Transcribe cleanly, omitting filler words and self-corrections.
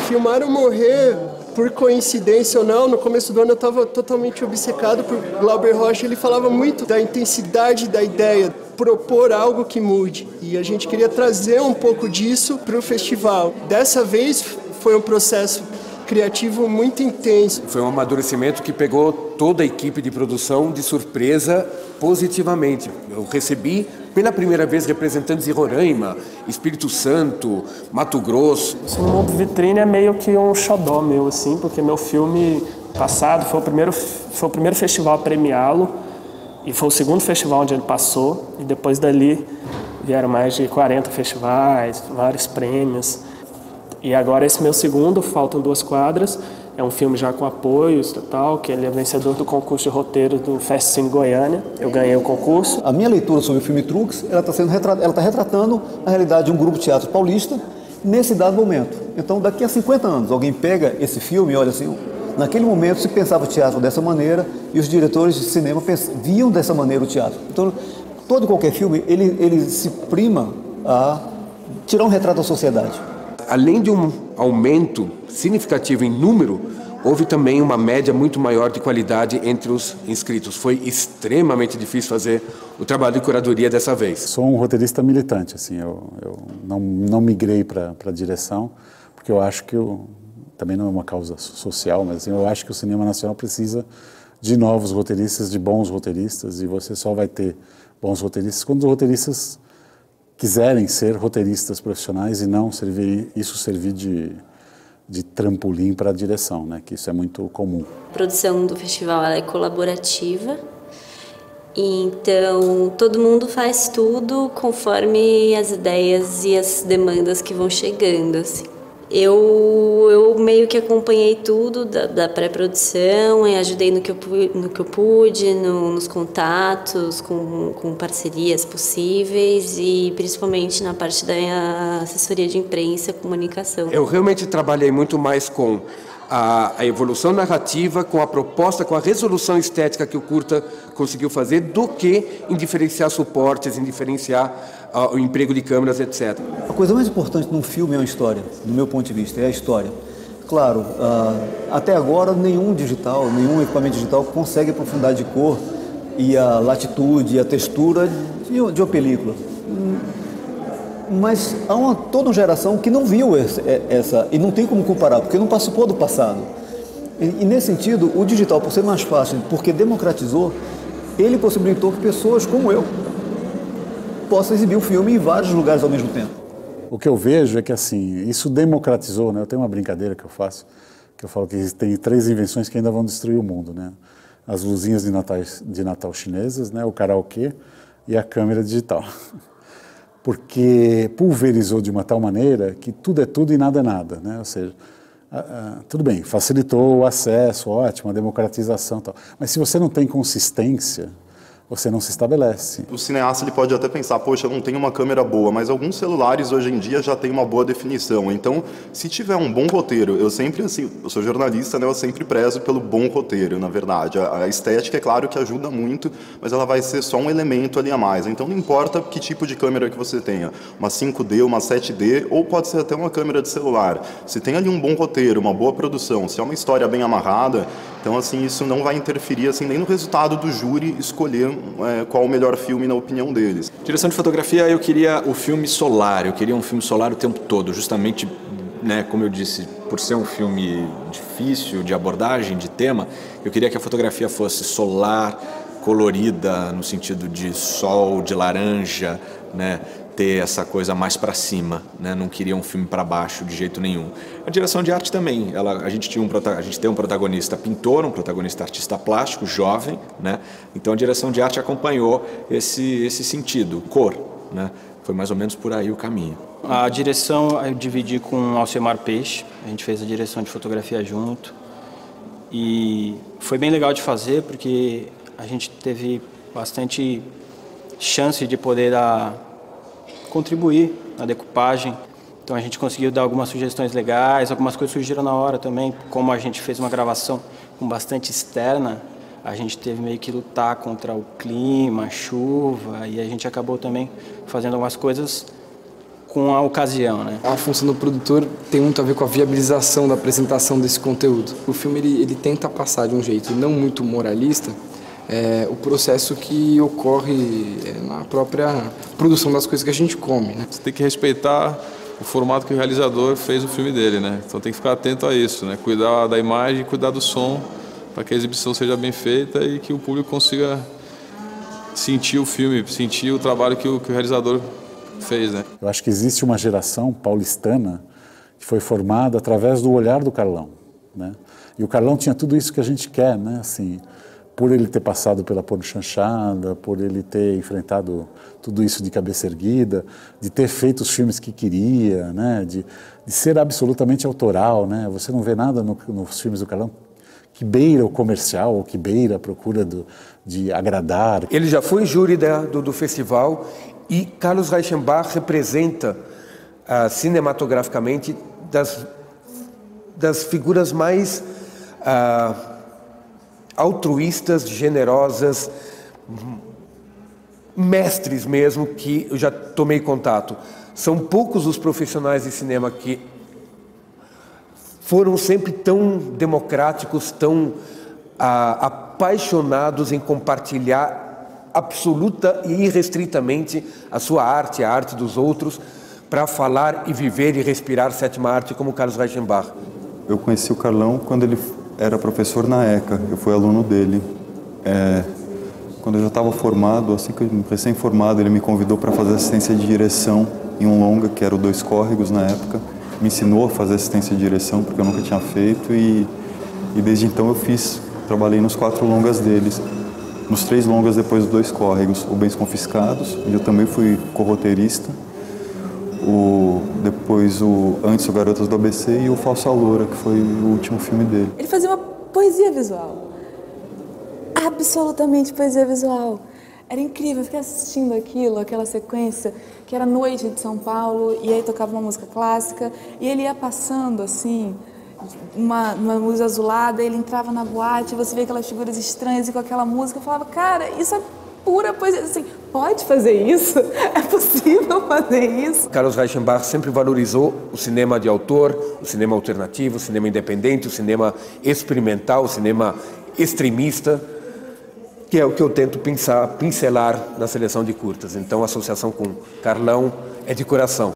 filmaram Morrer, por coincidência ou não, no começo do ano eu estava totalmente obcecado por Glauber Rocha. Ele falava muito da intensidade da ideia, propor algo que mude. E a gente queria trazer um pouco disso para o festival. Dessa vez foi um processo criativo muito intenso. Foi um amadurecimento que pegou toda a equipe de produção de surpresa positivamente. Eu recebi pela primeira vez representantes de Roraima, Espírito Santo, Mato Grosso. O Mundo Vitrine é meio que um xodó meu, assim, porque meu filme passado foi o primeiro festival a premiá-lo e foi o segundo festival onde ele passou, e depois dali vieram mais de 40 festivais, vários prêmios. E agora esse meu segundo, Faltam Duas Quadras, é um filme já com apoios e tal, que ele é vencedor do concurso de roteiro do Festcine Goiânia. Eu ganhei o concurso. A minha leitura sobre o filme Truques, ela está retratando a realidade de um grupo de teatro paulista nesse dado momento. Então, daqui a 50 anos, alguém pega esse filme e olha assim, naquele momento se pensava o teatro dessa maneira e os diretores de cinema viam dessa maneira o teatro. Então, todo e qualquer filme, ele se prima a tirar um retrato da sociedade. Além de um aumento significativo em número, houve também uma média muito maior de qualidade entre os inscritos. Foi extremamente difícil fazer o trabalho de curadoria dessa vez. Sou um roteirista militante, assim, eu não migrei para a direção, porque eu acho que também não é uma causa social, mas assim, eu acho que o cinema nacional precisa de novos roteiristas, de bons roteiristas, e você só vai ter bons roteiristas quando os roteiristas quiserem ser roteiristas profissionais e não servir de trampolim para a direção, né? Que isso é muito comum. A produção do festival ela é colaborativa, então todo mundo faz tudo conforme as ideias e as demandas que vão chegando, assim. Eu meio que acompanhei tudo da pré-produção e ajudei no que eu pude, nos contatos, com parcerias possíveis e principalmente na parte da assessoria de imprensa e comunicação. Eu realmente trabalhei muito mais com a evolução narrativa, com a proposta, com a resolução estética que o curta conseguiu fazer, do que em diferenciar suportes, em diferenciar o emprego de câmeras, etc. A coisa mais importante num filme é a história, do meu ponto de vista, é a história. Claro, até agora nenhum equipamento digital consegue a profundidade de cor e a latitude e a textura de uma película. Mas há toda uma geração que não viu essa, e não tem como comparar, porque não participou do passado. E nesse sentido, o digital, por ser mais fácil, porque democratizou, ele possibilitou que pessoas como eu possam exibir o filme em vários lugares ao mesmo tempo. O que eu vejo é que, assim, isso democratizou, né? Eu tenho uma brincadeira que eu faço, que eu falo que tem 3 invenções que ainda vão destruir o mundo, né? As luzinhas de Natal chinesas, né? O karaokê e a câmera digital. Porque pulverizou de uma tal maneira que tudo é tudo e nada é nada, né? Ou seja, tudo bem, facilitou o acesso, ótimo, a democratização e tal. Mas se você não tem consistência, você não se estabelece. O cineasta ele pode até pensar, poxa, eu não tenho uma câmera boa, mas alguns celulares hoje em dia já têm uma boa definição. Então, se tiver um bom roteiro, eu sempre, assim, eu sou jornalista, né, eu sempre prezo pelo bom roteiro, na verdade. A estética, é claro que ajuda muito, mas ela vai ser só um elemento ali a mais. Então, não importa que tipo de câmera que você tenha, uma 5D, uma 7D, ou pode ser até uma câmera de celular. Se tem ali um bom roteiro, uma boa produção, se é uma história bem amarrada, então, assim, isso não vai interferir, assim, nem no resultado do júri escolher qual o melhor filme na opinião deles. Direção de fotografia, eu queria o filme solar, eu queria um filme solar o tempo todo, justamente, né, como eu disse, por ser um filme difícil de abordagem, de tema, eu queria que a fotografia fosse solar, colorida, no sentido de sol, de laranja, né, ter essa coisa mais para cima, né? Não queria um filme para baixo de jeito nenhum. A direção de arte também, a gente tem um protagonista pintor, um protagonista artista plástico, jovem, né? Então a direção de arte acompanhou esse sentido, cor, né? Foi mais ou menos por aí o caminho. A direção eu dividi com o Alcemar Peixe, a gente fez a direção de fotografia junto e foi bem legal de fazer porque a gente teve bastante chance de poder contribuir na decupagem. Então a gente conseguiu dar algumas sugestões legais, algumas coisas surgiram na hora também. Como a gente fez uma gravação com bastante externa, a gente teve meio que lutar contra o clima, a chuva, e a gente acabou também fazendo algumas coisas com a ocasião, né? A função do produtor tem muito a ver com a viabilização da apresentação desse conteúdo. O filme ele tenta passar de um jeito não muito moralista o processo que ocorre na própria produção das coisas que a gente come, né? Você tem que respeitar o formato que o realizador fez o filme dele, né? Então tem que ficar atento a isso, né? Cuidar da imagem, cuidar do som, para que a exibição seja bem feita e que o público consiga sentir o filme, sentir o trabalho que o realizador fez, né? Eu acho que existe uma geração paulistana que foi formada através do olhar do Carlão, né? E o Carlão tinha tudo isso que a gente quer, né? Assim, por ele ter passado pela Porno Chanchada, por ele ter enfrentado tudo isso de cabeça erguida, de ter feito os filmes que queria, né? De ser absolutamente autoral, né? Você não vê nada nos filmes do Carlão que beira o comercial, ou que beira a procura de agradar. Ele já foi júri do festival e Carlos Reichenbach representa cinematograficamente das figuras mais altruístas, generosas, mestres mesmo, que eu já tomei contato. São poucos os profissionais de cinema que foram sempre tão democráticos, tão apaixonados em compartilhar absoluta e irrestritamente a sua arte, a arte dos outros, para falar e viver e respirar sétima arte como Carlos Reichenbach. Eu conheci o Carlão quando ele era professor na ECA, eu fui aluno dele. Quando eu já estava formado, assim que eu recém-formado, ele me convidou para fazer assistência de direção em um longa, que era o Dois Córregos na época. Me ensinou a fazer assistência de direção, porque eu nunca tinha feito, e desde então eu trabalhei nos 4 longas deles, nos 3 longas depois dos Dois Córregos, o Bens Confiscados, onde eu também fui corroteirista, depois antes o Garotas do ABC e o Falsa Loura, que foi o último filme dele. Ele fazia uma poesia visual, absolutamente poesia visual. Era incrível, eu fiquei assistindo aquela sequência, que era noite de São Paulo, e aí tocava uma música clássica, e ele ia passando, assim, uma luz azulada, ele entrava na boate, você via aquelas figuras estranhas, e com aquela música, eu falava, cara, isso é pura poesia, assim, pode fazer isso? É possível fazer isso? Carlos Reichenbach sempre valorizou o cinema de autor, o cinema alternativo, o cinema independente, o cinema experimental, o cinema extremista, que é o que eu tento pincelar na seleção de curtas. Então a associação com Carlão é de coração.